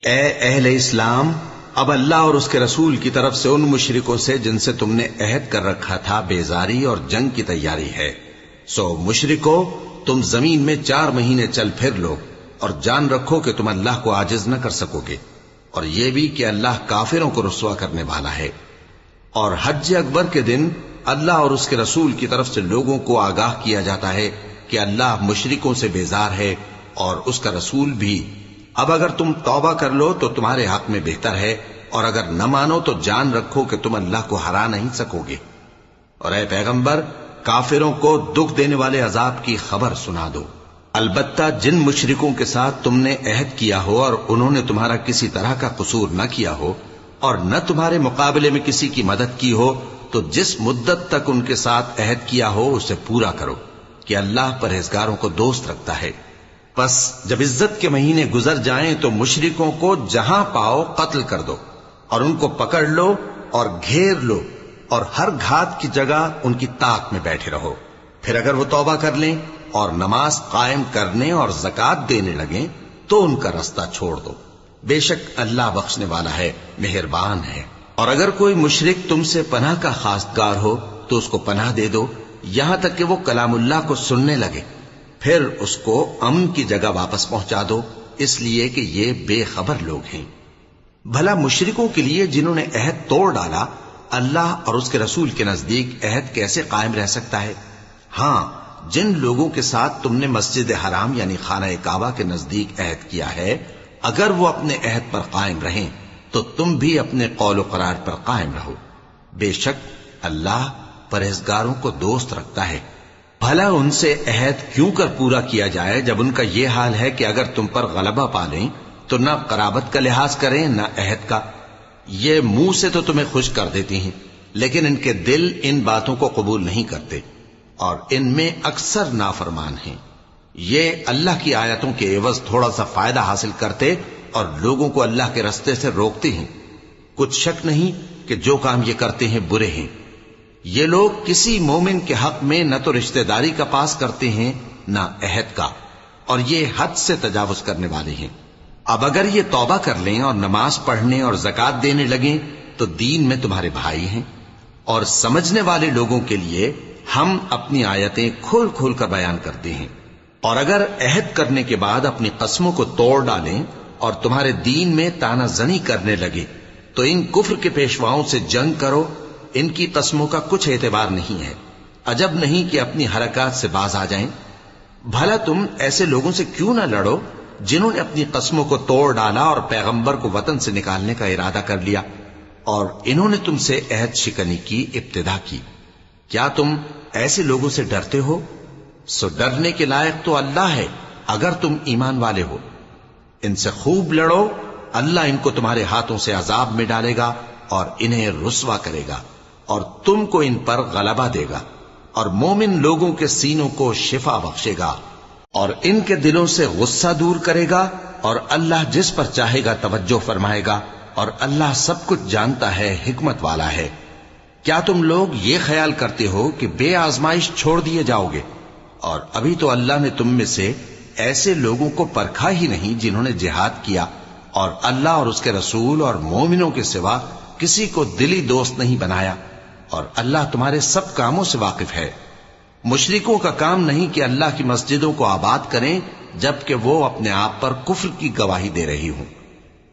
اے اہل اسلام، اب اللہ اور اس کے رسول کی طرف سے ان مشرکوں سے جن سے تم نے عہد کر رکھا تھا بیزاری اور جنگ کی تیاری ہے۔ سو مشرکو، تم زمین میں 4 مہینے چل پھر لو اور جان رکھو کہ تم اللہ کو عاجز نہ کر سکو گے، اور یہ بھی کہ اللہ کافروں کو رسوا کرنے والا ہے۔ اور حج اکبر کے دن اللہ اور اس کے رسول کی طرف سے لوگوں کو آگاہ کیا جاتا ہے کہ اللہ مشرکوں سے بیزار ہے اور اس کا رسول بھی۔ اب اگر تم توبہ کر لو تو تمہارے حق میں بہتر ہے، اور اگر نہ مانو تو جان رکھو کہ تم اللہ کو ہرا نہیں سکو گے۔ اور اے پیغمبر، کافروں کو دکھ دینے والے عذاب کی خبر سنا دو۔ البتہ جن مشرکوں کے ساتھ تم نے عہد کیا ہو اور انہوں نے تمہارا کسی طرح کا قصور نہ کیا ہو اور نہ تمہارے مقابلے میں کسی کی مدد کی ہو، تو جس مدت تک ان کے ساتھ عہد کیا ہو اسے پورا کرو، کہ اللہ پرہیزگاروں کو دوست رکھتا ہے۔ پس جب عزت کے مہینے گزر جائیں تو مشرکوں کو جہاں پاؤ قتل کر دو، اور ان کو پکڑ لو اور گھیر لو، اور ہر گھات کی جگہ ان کی طاق میں بیٹھے رہو۔ پھر اگر وہ توبہ کر لیں اور نماز قائم کرنے اور زکوٰۃ دینے لگیں تو ان کا رستہ چھوڑ دو، بے شک اللہ بخشنے والا ہے، مہربان ہے۔ اور اگر کوئی مشرک تم سے پناہ کا خواستگار ہو تو اس کو پناہ دے دو، یہاں تک کہ وہ کلام اللہ کو سننے لگے، پھر اس کو امن کی جگہ واپس پہنچا دو، اس لیے کہ یہ بے خبر لوگ ہیں۔ بھلا مشرکوں کے لیے جنہوں نے عہد توڑ ڈالا، اللہ اور اس کے رسول کے نزدیک عہد کیسے قائم رہ سکتا ہے؟ ہاں، جن لوگوں کے ساتھ تم نے مسجد حرام یعنی خانہ کعبہ کے نزدیک عہد کیا ہے، اگر وہ اپنے عہد پر قائم رہیں تو تم بھی اپنے قول و قرار پر قائم رہو، بے شک اللہ پرہیزگاروں کو دوست رکھتا ہے۔ بھلا ان سے عہد کیوں کر پورا کیا جائے جب ان کا یہ حال ہے کہ اگر تم پر غلبہ پالیں تو نہ قرابت کا لحاظ کریں نہ عہد کا۔ یہ منہ سے تو تمہیں خوش کر دیتی ہیں، لیکن ان کے دل ان باتوں کو قبول نہیں کرتے، اور ان میں اکثر نافرمان ہیں۔ یہ اللہ کی آیتوں کے عوض تھوڑا سا فائدہ حاصل کرتے اور لوگوں کو اللہ کے رستے سے روکتے ہیں۔ کچھ شک نہیں کہ جو کام یہ کرتے ہیں برے ہیں۔ یہ لوگ کسی مومن کے حق میں نہ تو رشتہ داری کا پاس کرتے ہیں نہ عہد کا، اور یہ حد سے تجاوز کرنے والے ہیں۔ اب اگر یہ توبہ کر لیں اور نماز پڑھنے اور زکوٰۃ دینے لگیں تو دین میں تمہارے بھائی ہیں، اور سمجھنے والے لوگوں کے لیے ہم اپنی آیتیں کھول کھول کر بیان کرتے ہیں۔ اور اگر عہد کرنے کے بعد اپنی قسموں کو توڑ ڈالیں اور تمہارے دین میں تانا زنی کرنے لگے تو ان کفر کے پیشواؤں سے جنگ کرو، ان کی قسموں کا کچھ اعتبار نہیں ہے، عجب نہیں کہ اپنی حرکات سے باز آ جائیں۔ بھلا تم ایسے لوگوں سے کیوں نہ لڑو جنہوں نے اپنی قسموں کو توڑ ڈالا اور پیغمبر کو وطن سے نکالنے کا ارادہ کر لیا، اور انہوں نے تم سے عہد شکنی کی ابتدا کی۔ کیا تم ایسے لوگوں سے ڈرتے ہو؟ سو ڈرنے کے لائق تو اللہ ہے اگر تم ایمان والے ہو۔ ان سے خوب لڑو، اللہ ان کو تمہارے ہاتھوں سے عذاب میں ڈالے گا اور انہیں رسوا کرے گا، اور تم کو ان پر غلبہ دے گا، اور مومن لوگوں کے سینوں کو شفا بخشے گا، اور ان کے دلوں سے غصہ دور کرے گا، اور اللہ جس پر چاہے گا توجہ فرمائے گا، اور اللہ سب کچھ جانتا ہے، حکمت والا ہے۔ کیا تم لوگ یہ خیال کرتے ہو کہ بے آزمائش چھوڑ دیے جاؤ گے؟ اور ابھی تو اللہ نے تم میں سے ایسے لوگوں کو پرکھا ہی نہیں جنہوں نے جہاد کیا، اور اللہ اور اس کے رسول اور مومنوں کے سوا کسی کو دلی دوست نہیں بنایا، اور اللہ تمہارے سب کاموں سے واقف ہے۔ مشرکوں کا کام نہیں کہ اللہ کی مسجدوں کو آباد کریں جبکہ وہ اپنے آپ پر کفر کی گواہی دے رہی ہوں۔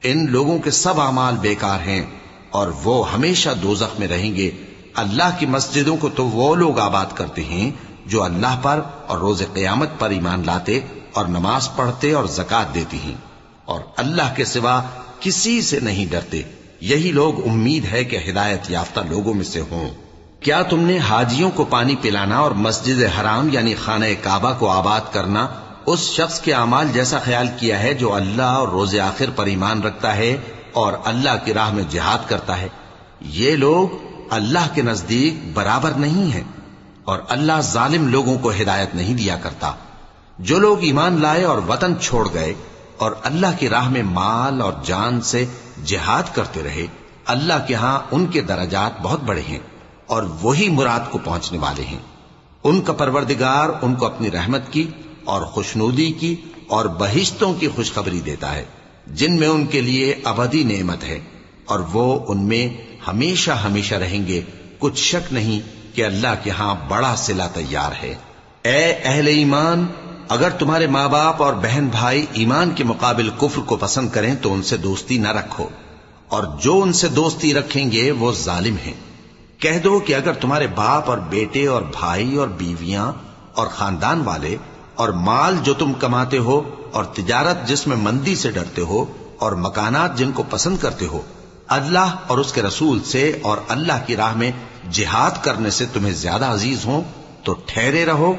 ان لوگوں کے سب اعمال بیکار ہیں اور وہ ہمیشہ دوزخ میں رہیں گے۔ اللہ کی مسجدوں کو تو وہ لوگ آباد کرتے ہیں جو اللہ پر اور روز قیامت پر ایمان لاتے اور نماز پڑھتے اور زکوٰۃ دیتی ہیں، اور اللہ کے سوا کسی سے نہیں ڈرتے۔ یہی لوگ امید ہے کہ ہدایت یافتہ لوگوں میں سے ہوں۔ کیا تم نے حاجیوں کو پانی پلانا اور مسجد حرام یعنی خانہ کعبہ کو آباد کرنا اس شخص کے اعمال جیسا خیال کیا ہے جو اللہ اور روز آخر پر ایمان رکھتا ہے اور اللہ کی راہ میں جہاد کرتا ہے؟ یہ لوگ اللہ کے نزدیک برابر نہیں ہیں، اور اللہ ظالم لوگوں کو ہدایت نہیں دیا کرتا۔ جو لوگ ایمان لائے اور وطن چھوڑ گئے اور اللہ کی راہ میں مال اور جان سے جہاد کرتے رہے، اللہ کے ہاں ان کے درجات بہت بڑے ہیں، اور وہی مراد کو پہنچنے والے ہیں۔ ان کا پروردگار ان کو اپنی رحمت کی اور خوشنودی کی اور بہشتوں کی خوشخبری دیتا ہے۔ جن میں ان کے لیے ابدی نعمت ہے اور وہ ان میں ہمیشہ ہمیشہ رہیں گے، کچھ شک نہیں کہ اللہ کے ہاں بڑا صلہ تیار ہے۔ اے اہل ایمان، اگر تمہارے ماں باپ اور بہن بھائی ایمان کے مقابل کفر کو پسند کریں تو ان سے دوستی نہ رکھو، اور جو ان سے دوستی رکھیں گے وہ ظالم ہیں۔ کہہ دو کہ اگر تمہارے باپ اور بیٹے اور بھائی اور بیویاں اور خاندان والے اور مال جو تم کماتے ہو اور تجارت جس میں مندی سے ڈرتے ہو اور مکانات جن کو پسند کرتے ہو اللہ اور اس کے رسول سے اور اللہ کی راہ میں جہاد کرنے سے تمہیں زیادہ عزیز ہوں تو ٹھہرے رہو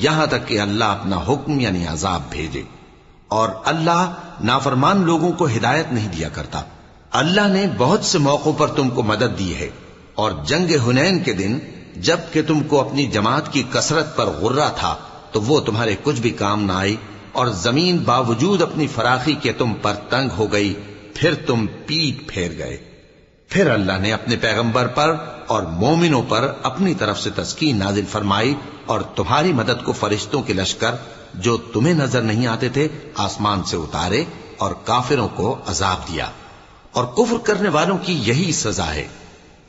یہاں تک کہ اللہ اپنا حکم یعنی عذاب بھیجے، اور اللہ نافرمان لوگوں کو ہدایت نہیں دیا کرتا۔ اللہ نے بہت سے موقعوں پر تم کو مدد دی ہے، اور جنگ حنین کے دن جب کہ تم کو اپنی جماعت کی کثرت پر غرہ تھا تو وہ تمہارے کچھ بھی کام نہ آئی، اور زمین باوجود اپنی فراخی کے تم پر تنگ ہو گئی، پھر تم پیٹ پھیر گئے۔ پھر اللہ نے اپنے پیغمبر پر اور مومنوں پر اپنی طرف سے تسکین نازل فرمائی، اور تمہاری مدد کو فرشتوں کے لشکر جو تمہیں نظر نہیں آتے تھے آسمان سے اتارے، اور کافروں کو عذاب دیا، اور کفر کرنے والوں کی یہی سزا ہے۔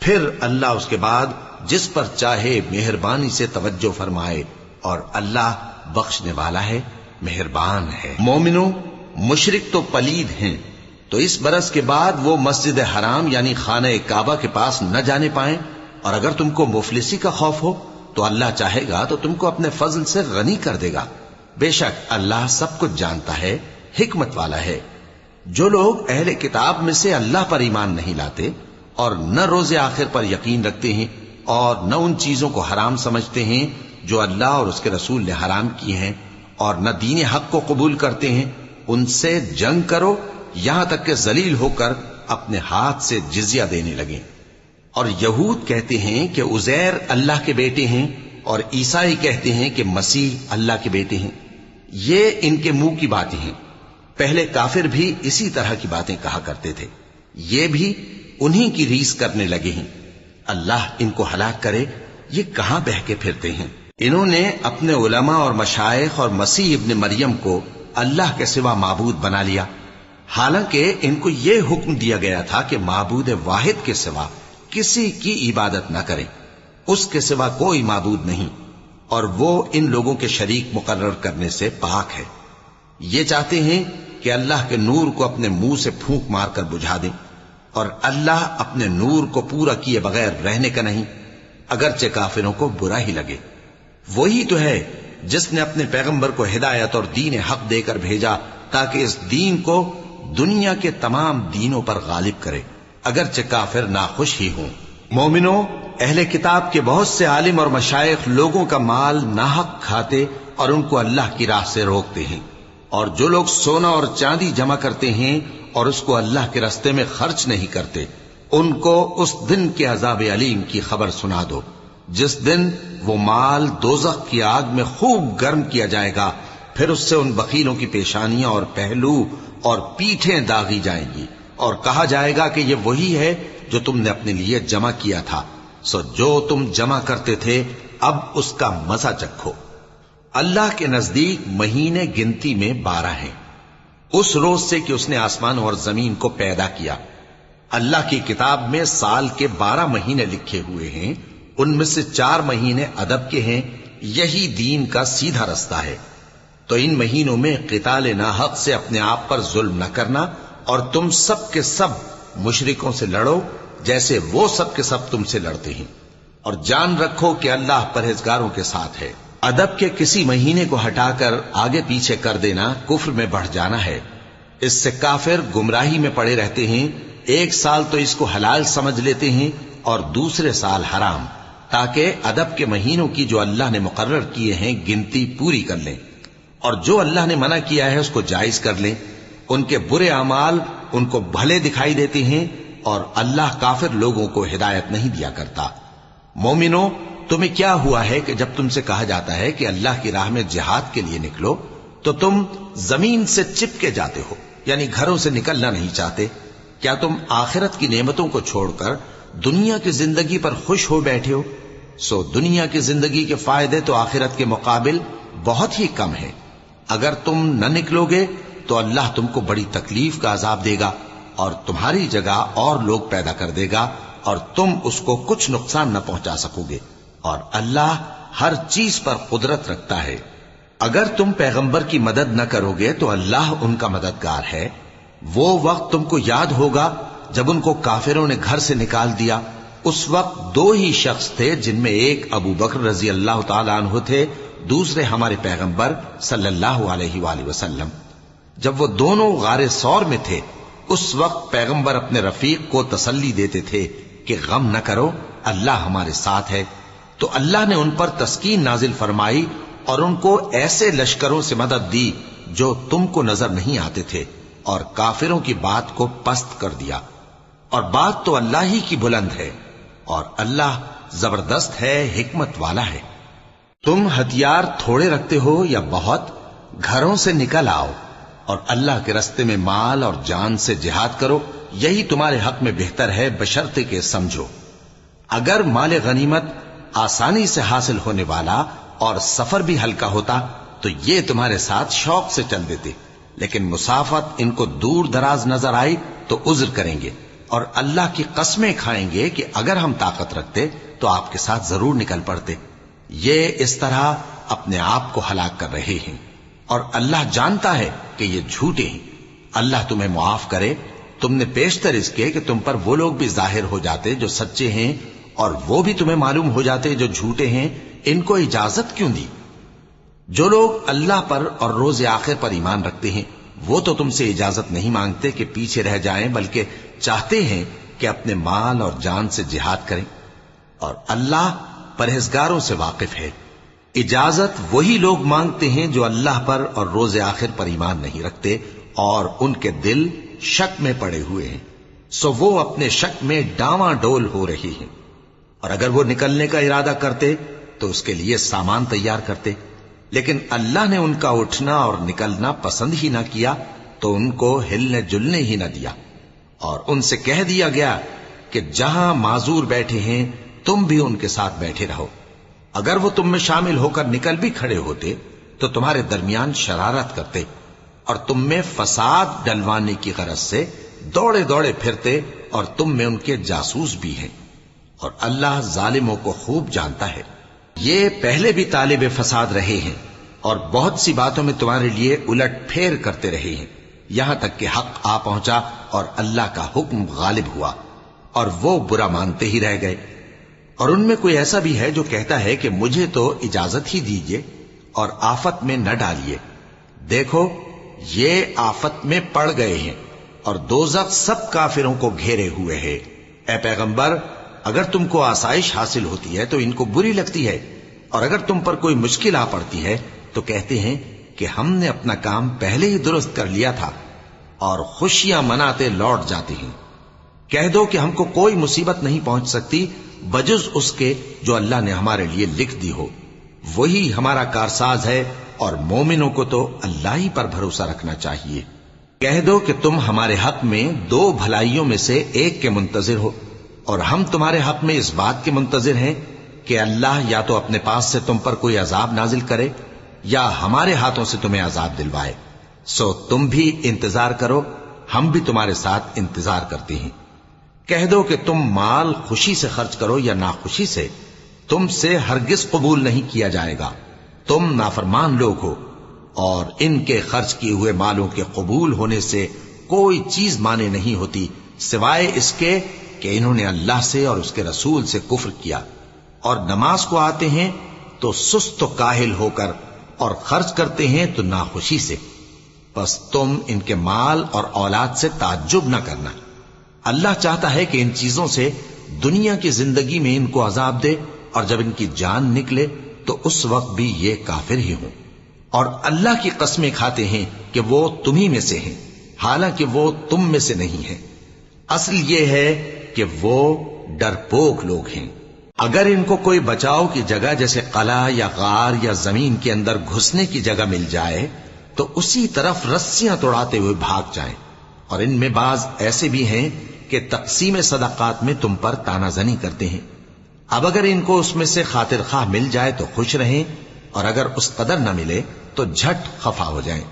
پھر اللہ اس کے بعد جس پر چاہے مہربانی سے توجہ فرمائے، اور اللہ بخشنے والا ہے، مہربان ہے۔ مومنوں، مشرک تو پلید ہیں، تو اس برس کے بعد وہ مسجد حرام یعنی خانہ کعبہ کے پاس نہ جانے پائیں، اور اگر تم کو مفلسی کا خوف ہو تو اللہ چاہے گا تو تم کو اپنے فضل سے غنی کر دے گا، بے شک اللہ سب کچھ جانتا ہے، حکمت والا ہے۔ جو لوگ اہل کتاب میں سے اللہ پر ایمان نہیں لاتے اور نہ روز آخر پر یقین رکھتے ہیں اور نہ ان چیزوں کو حرام سمجھتے ہیں جو اللہ اور اس کے رسول نے حرام کی ہیں، اور نہ دین حق کو قبول کرتے ہیں، ان سے جنگ کرو یہاں تک کہ ذلیل ہو کر اپنے ہاتھ سے جزیہ دینے لگیں۔ اور یہود کہتے ہیں کہ عزیر اللہ کے بیٹے ہیں، اور عیسائی کہتے ہیں کہ مسیح اللہ کے بیٹے ہیں۔ یہ ان کے منہ کی باتیں ہیں، پہلے کافر بھی اسی طرح کی باتیں کہا کرتے تھے، یہ بھی انہی کی ریس کرنے لگے ہیں۔ اللہ ان کو ہلاک کرے، یہ کہاں بہہ کے پھرتے ہیں۔ انہوں نے اپنے علماء اور مشائخ اور مسیح ابن مریم کو اللہ کے سوا معبود بنا لیا، حالانکہ ان کو یہ حکم دیا گیا تھا کہ معبود واحد کے سوا کسی کی عبادت نہ کریں، اس کے سوا کوئی معبود نہیں، اور وہ ان لوگوں کے شریک مقرر کرنے سے پاک ہے۔ یہ چاہتے ہیں کہ اللہ کے نور کو اپنے منہ سے پھونک مار کر بجھا دیں، اور اللہ اپنے نور کو پورا کیے بغیر رہنے کا نہیں، اگرچہ کافروں کو برا ہی لگے۔ وہی تو ہے جس نے اپنے پیغمبر کو ہدایت اور دین حق دے کر بھیجا تاکہ اس دین کو دنیا کے تمام دینوں پر غالب کرے، اگرچہ کافر ناخوش ہی ہوں۔ مومنوں، اہل کتاب کے بہت سے عالم اور مشائخ لوگوں کا مال ناحق کھاتے اور ان کو اللہ کی راہ سے روکتے ہیں، اور جو لوگ سونا اور چاندی جمع کرتے ہیں اور اس کو اللہ کے راستے میں خرچ نہیں کرتے، ان کو اس دن کے عذاب علیم کی خبر سنا دو، جس دن وہ مال دوزخ کی آگ میں خوب گرم کیا جائے گا، پھر اس سے ان بخیلوں کی پیشانیاں اور پہلو اور پیٹھیں داغی جائیں گی، اور کہا جائے گا کہ یہ وہی ہے جو تم نے اپنے لیے جمع کیا تھا، سو جو تم جمع کرتے تھے اب اس کا مزہ چکھو۔ اللہ کے نزدیک مہینے گنتی میں 12 ہیں، اس روز سے کہ اس نے آسمان اور زمین کو پیدا کیا۔ اللہ کی کتاب میں سال کے 12 مہینے لکھے ہوئے ہیں، ان میں سے 4 مہینے ادب کے ہیں، یہی دین کا سیدھا رستہ ہے۔ تو ان مہینوں میں قتال ناحق سے اپنے آپ پر ظلم نہ کرنا، اور تم سب کے سب مشرکوں سے لڑو جیسے وہ سب کے سب تم سے لڑتے ہیں، اور جان رکھو کہ اللہ پرہیزگاروں کے ساتھ ہے۔ ادب کے کسی مہینے کو ہٹا کر آگے پیچھے کر دینا کفر میں بڑھ جانا ہے، اس سے کافر گمراہی میں پڑے رہتے ہیں۔ ایک سال تو اس کو حلال سمجھ لیتے ہیں اور دوسرے سال حرام، تاکہ ادب کے مہینوں کی جو اللہ نے مقرر کیے ہیں گنتی پوری کر لیں، اور جو اللہ نے منع کیا ہے اس کو جائز کر لیں۔ ان کے برے اعمال ان کو بھلے دکھائی دیتے ہیں، اور اللہ کافر لوگوں کو ہدایت نہیں دیا کرتا۔ مومنوں، تمہیں کیا ہوا ہے کہ جب تم سے کہا جاتا ہے کہ اللہ کی راہ میں جہاد کے لیے نکلو تو تم زمین سے چپکے جاتے ہو، یعنی گھروں سے نکلنا نہیں چاہتے؟ کیا تم آخرت کی نعمتوں کو چھوڑ کر دنیا کی زندگی پر خوش ہو بیٹھے ہو؟ سو دنیا کی زندگی کے فائدے تو آخرت کے مقابل بہت ہی کم ہیں۔ اگر تم نہ نکلو گے تو اللہ تم کو بڑی تکلیف کا عذاب دے گا اور تمہاری جگہ اور لوگ پیدا کر دے گا اور تم اس کو کچھ نقصان نہ پہنچا سکو گے، اور اللہ ہر چیز پر قدرت رکھتا ہے۔ اگر تم پیغمبر کی مدد نہ کرو گے تو اللہ ان کا مددگار ہے۔ وہ وقت تم کو یاد ہوگا جب ان کو کافروں نے گھر سے نکال دیا، اس وقت دو ہی شخص تھے، جن میں ایک ابو بکر رضی اللہ تعالی عنہ تھے، دوسرے ہمارے پیغمبر صلی اللہ علیہ وآلہ وسلم۔ جب وہ دونوں غار ثور میں تھے، اس وقت پیغمبر اپنے رفیق کو تسلی دیتے تھے کہ غم نہ کرو، اللہ ہمارے ساتھ ہے۔ تو اللہ نے ان پر تسکین نازل فرمائی اور ان کو ایسے لشکروں سے مدد دی جو تم کو نظر نہیں آتے تھے، اور کافروں کی بات کو پست کر دیا۔ اور بات تو اللہ ہی کی بلند ہے، اور اللہ زبردست ہے، حکمت والا ہے۔ تم ہتھیار تھوڑے رکھتے ہو یا بہت، گھروں سے نکل آؤ اور اللہ کے رستے میں مال اور جان سے جہاد کرو، یہی تمہارے حق میں بہتر ہے، بشرطے کہ سمجھو۔ اگر مال غنیمت آسانی سے حاصل ہونے والا اور سفر بھی ہلکا ہوتا تو یہ تمہارے ساتھ شوق سے چل دیتے، لیکن مسافت ان کو دور دراز نظر آئی تو عذر کریں گے، اور اللہ کی قسمیں کھائیں گے کہ اگر ہم طاقت رکھتے تو آپ کے ساتھ ضرور نکل پڑتے۔ یہ اس طرح اپنے آپ کو ہلاک کر رہے ہیں، اور اللہ جانتا ہے کہ یہ جھوٹے ہیں۔ اللہ تمہیں معاف کرے، تم نے پیشتر اس کے کہ تم پر وہ لوگ بھی ظاہر ہو جاتے جو سچے ہیں، اور وہ بھی تمہیں معلوم ہو جاتے جو جھوٹے ہیں۔ ان کو اجازت کیوں دی؟ جو لوگ اللہ پر اور روز آخر پر ایمان رکھتے ہیں وہ تو تم سے اجازت نہیں مانگتے کہ پیچھے رہ جائیں، بلکہ چاہتے ہیں کہ اپنے مال اور جان سے جہاد کریں، اور اللہ پرہیزگاروں سے واقف ہے۔ اجازت وہی لوگ مانگتے ہیں جو اللہ پر اور روز آخر پر ایمان نہیں رکھتے اور ان کے دل شک میں پڑے ہوئے ہیں، سو وہ اپنے شک میں ڈاواں ڈول ہو رہی ہیں۔ اور اگر وہ نکلنے کا ارادہ کرتے تو اس کے لیے سامان تیار کرتے، لیکن اللہ نے ان کا اٹھنا اور نکلنا پسند ہی نہ کیا تو ان کو ہلنے جلنے ہی نہ دیا، اور ان سے کہہ دیا گیا کہ جہاں معذور بیٹھے ہیں تم بھی ان کے ساتھ بیٹھے رہو۔ اگر وہ تم میں شامل ہو کر نکل بھی کھڑے ہوتے تو تمہارے درمیان شرارت کرتے اور تم میں فساد ڈلوانے کی غرض سے دوڑے دوڑے پھرتے، اور تم میں ان کے جاسوس بھی ہیں، اور اللہ ظالموں کو خوب جانتا ہے۔ یہ پہلے بھی طالب فساد رہے ہیں اور بہت سی باتوں میں تمہارے لیے الٹ پھیر کرتے رہے ہیں، یہاں تک کہ حق آ پہنچا اور اللہ کا حکم غالب ہوا، اور وہ برا مانتے ہی رہ گئے۔ اور ان میں کوئی ایسا بھی ہے جو کہتا ہے کہ مجھے تو اجازت ہی دیجئے اور آفت میں نہ ڈالیے۔ دیکھو یہ آفت میں پڑ گئے ہیں اور دوزخ سب کافروں کو گھیرے ہوئے ہے۔ اے پیغمبر، اگر تم کو آسائش حاصل ہوتی ہے تو ان کو بری لگتی ہے، اور اگر تم پر کوئی مشکل آ پڑتی ہے تو کہتے ہیں کہ ہم نے اپنا کام پہلے ہی درست کر لیا تھا، اور خوشیاں مناتے لوٹ جاتے ہیں۔ کہہ دو کہ ہم کو کوئی مصیبت نہیں پہنچ سکتی بجز اس کے جو اللہ نے ہمارے لیے لکھ دی ہو، وہی ہمارا کارساز ہے، اور مومنوں کو تو اللہ ہی پر بھروسہ رکھنا چاہیے۔ کہہ دو کہ تم ہمارے حق میں دو بھلائیوں میں سے ایک کے منتظر ہو، اور ہم تمہارے حق میں اس بات کے منتظر ہیں کہ اللہ یا تو اپنے پاس سے تم پر کوئی عذاب نازل کرے یا ہمارے ہاتھوں سے تمہیں عذاب دلوائے، سو تم بھی انتظار کرو، ہم بھی تمہارے ساتھ انتظار کرتے ہیں۔ کہہ دو کہ تم مال خوشی سے خرچ کرو یا ناخوشی سے، تم سے ہرگز قبول نہیں کیا جائے گا، تم نافرمان لوگ ہو، اور ان کے خرچ کیے ہوئے مالوں کے قبول ہونے سے کوئی چیز مانے نہیں ہوتی سوائے اس کے کہ انہوں نے اللہ سے اور اس کے رسول سے کفر کیا، اور نماز کو آتے ہیں تو سست و کاہل ہو کر، اور خرچ کرتے ہیں تو ناخوشی سے۔ بس تم ان کے مال اور اولاد سے تعجب نہ کرنا، اللہ چاہتا ہے کہ ان چیزوں سے دنیا کی زندگی میں ان کو عذاب دے، اور جب ان کی جان نکلے تو اس وقت بھی یہ کافر ہی ہوں، اور اللہ کی قسمیں کھاتے ہیں کہ وہ تمہیں میں سے ہیں، حالانکہ وہ تم میں سے نہیں ہیں۔ اصل یہ ہے کہ وہ ڈرپوک لوگ ہیں۔ اگر ان کو کوئی بچاؤ کی جگہ جیسے قلعہ یا غار یا زمین کے اندر گھسنے کی جگہ مل جائے تو اسی طرف رسیاں توڑاتے ہوئے بھاگ جائیں، اور ان میں بعض ایسے بھی ہیں کہ تقسیم صدقات میں تم پر تانا زنی کرتے ہیں۔ اب اگر ان کو اس میں سے خاطر خواہ مل جائے تو خوش رہیں، اور اگر اس قدر نہ ملے تو جھٹ خفا ہو جائیں۔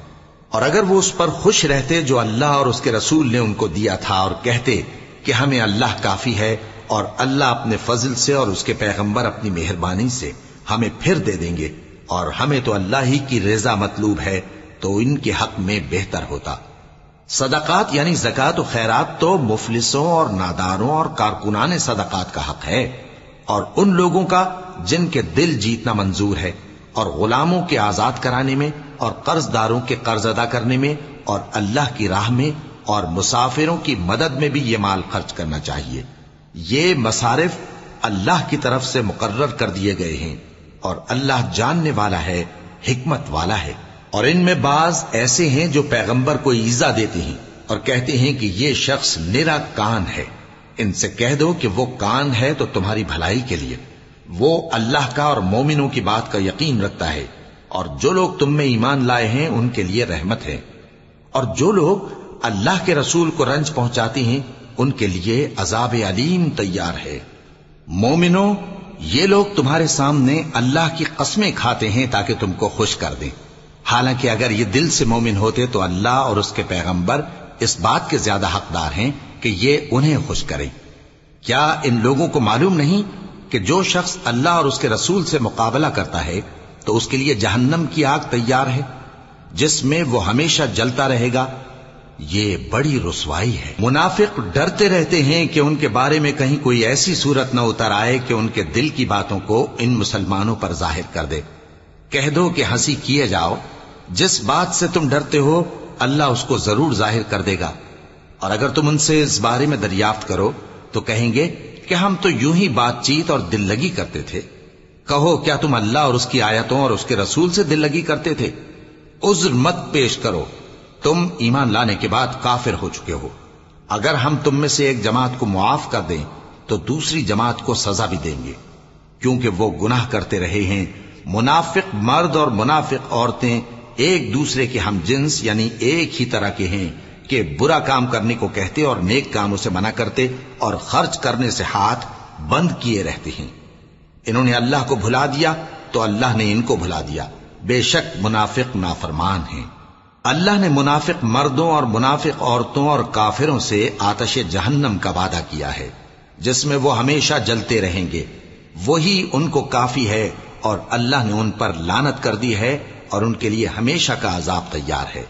اور اگر وہ اس پر خوش رہتے جو اللہ اور اس کے رسول نے ان کو دیا تھا، اور کہتے کہ ہمیں اللہ کافی ہے، اور اللہ اپنے فضل سے اور اس کے پیغمبر اپنی مہربانی سے ہمیں پھر دے دیں گے، اور ہمیں تو اللہ ہی کی رضا مطلوب ہے، تو ان کے حق میں بہتر ہوتا۔ صدقات یعنی زکوٰۃ و خیرات تو مفلسوں اور ناداروں اور کارکنان صدقات کا حق ہے، اور ان لوگوں کا جن کے دل جیتنا منظور ہے، اور غلاموں کے آزاد کرانے میں، اور قرض داروں کے قرض ادا کرنے میں، اور اللہ کی راہ میں، اور مسافروں کی مدد میں بھی یہ مال خرچ کرنا چاہیے۔ یہ مصارف اللہ کی طرف سے مقرر کر دیے گئے ہیں، اور اللہ جاننے والا ہے، حکمت والا ہے۔ اور ان میں بعض ایسے ہیں جو پیغمبر کو ایذا دیتے ہیں اور کہتے ہیں کہ یہ شخص نرا کان ہے۔ ان سے کہہ دو کہ وہ کان ہے تو تمہاری بھلائی کے لیے، وہ اللہ کا اور مومنوں کی بات کا یقین رکھتا ہے، اور جو لوگ تم میں ایمان لائے ہیں ان کے لیے رحمت ہے، اور جو لوگ اللہ کے رسول کو رنج پہنچاتے ہیں ان کے لیے عذاب علیم تیار ہے۔ مومنوں، یہ لوگ تمہارے سامنے اللہ کی قسمیں کھاتے ہیں تاکہ تم کو خوش کر دیں، حالانکہ اگر یہ دل سے مومن ہوتے تو اللہ اور اس کے پیغمبر اس بات کے زیادہ حقدار ہیں کہ یہ انہیں خوش کریں۔ کیا ان لوگوں کو معلوم نہیں کہ جو شخص اللہ اور اس کے رسول سے مقابلہ کرتا ہے تو اس کے لیے جہنم کی آگ تیار ہے جس میں وہ ہمیشہ جلتا رہے گا؟ یہ بڑی رسوائی ہے۔ منافق ڈرتے رہتے ہیں کہ ان کے بارے میں کہیں کوئی ایسی صورت نہ اتر آئے کہ ان کے دل کی باتوں کو ان مسلمانوں پر ظاہر کر دے۔ کہہ دو کہ ہنسی کیے جاؤ، جس بات سے تم ڈرتے ہو اللہ اس کو ضرور ظاہر کر دے گا، اور اگر تم ان سے اس بارے میں دریافت کرو تو کہیں گے کہ ہم تو یوں ہی بات چیت اور دل لگی کرتے تھے۔ کہو کیا تم اللہ اور اس کی آیتوں اور اس کے رسول سے دل لگی کرتے تھے؟ عذر مت پیش کرو، تم ایمان لانے کے بعد کافر ہو چکے ہو۔ اگر ہم تم میں سے ایک جماعت کو معاف کر دیں تو دوسری جماعت کو سزا بھی دیں گے، کیونکہ وہ گناہ کرتے رہے ہیں۔ منافق مرد اور منافق عورتیں ایک دوسرے کے ہم جنس یعنی ایک ہی طرح کے ہیں کہ برا کام کرنے کو کہتے اور نیک کاموں سے منع کرتے اور خرچ کرنے سے ہاتھ بند کیے رہتے ہیں۔ انہوں نے اللہ کو بھلا دیا تو اللہ نے ان کو بھلا دیا، بے شک منافق نافرمان ہیں۔ اللہ نے منافق مردوں اور منافق عورتوں اور کافروں سے آتش جہنم کا وعدہ کیا ہے جس میں وہ ہمیشہ جلتے رہیں گے، وہی ان کو کافی ہے، اور اللہ نے ان پر لعنت کر دی ہے اور ان کے لیے ہمیشہ کا عذاب تیار ہے۔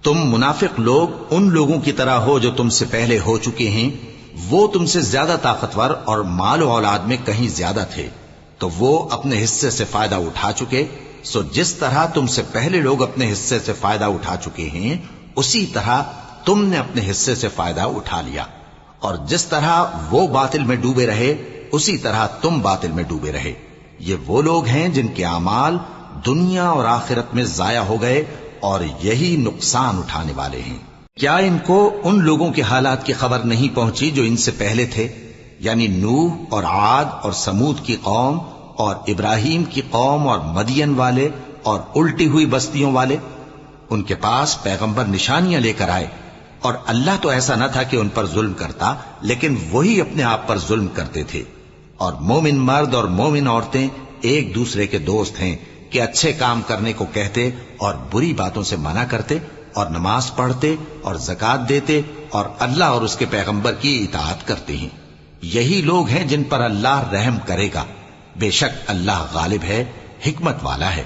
تم منافق لوگ ان لوگوں کی طرح ہو جو تم سے پہلے ہو چکے ہیں، وہ تم سے زیادہ طاقتور اور مال و اولاد میں کہیں زیادہ تھے، تو وہ اپنے حصے سے فائدہ اٹھا چکے، سو جس طرح تم سے پہلے لوگ اپنے حصے سے فائدہ اٹھا چکے ہیں اسی طرح تم نے اپنے حصے سے فائدہ اٹھا لیا، اور جس طرح وہ باطل میں ڈوبے رہے اسی طرح تم باطل میں ڈوبے رہے۔ یہ وہ لوگ ہیں جن کے اعمال دنیا اور آخرت میں ضائع ہو گئے اور یہی نقصان اٹھانے والے ہیں۔ کیا ان کو ان لوگوں کے حالات کی خبر نہیں پہنچی جو ان سے پہلے تھے، یعنی نوح اور عاد اور سمود کی قوم اور ابراہیم کی قوم اور مدین والے اور الٹی ہوئی بستیوں والے؟ ان کے پاس پیغمبر نشانیاں لے کر آئے، اور اللہ تو ایسا نہ تھا کہ ان پر ظلم کرتا، لیکن وہی اپنے آپ پر ظلم کرتے تھے۔ اور مومن مرد اور مومن عورتیں ایک دوسرے کے دوست ہیں کہ اچھے کام کرنے کو کہتے اور بری باتوں سے منع کرتے، اور نماز پڑھتے اور زکوٰۃ دیتے اور اللہ اور اس کے پیغمبر کی اطاعت کرتے ہیں۔ یہی لوگ ہیں جن پر اللہ رحم کرے گا، بے شک اللہ غالب ہے، حکمت والا ہے۔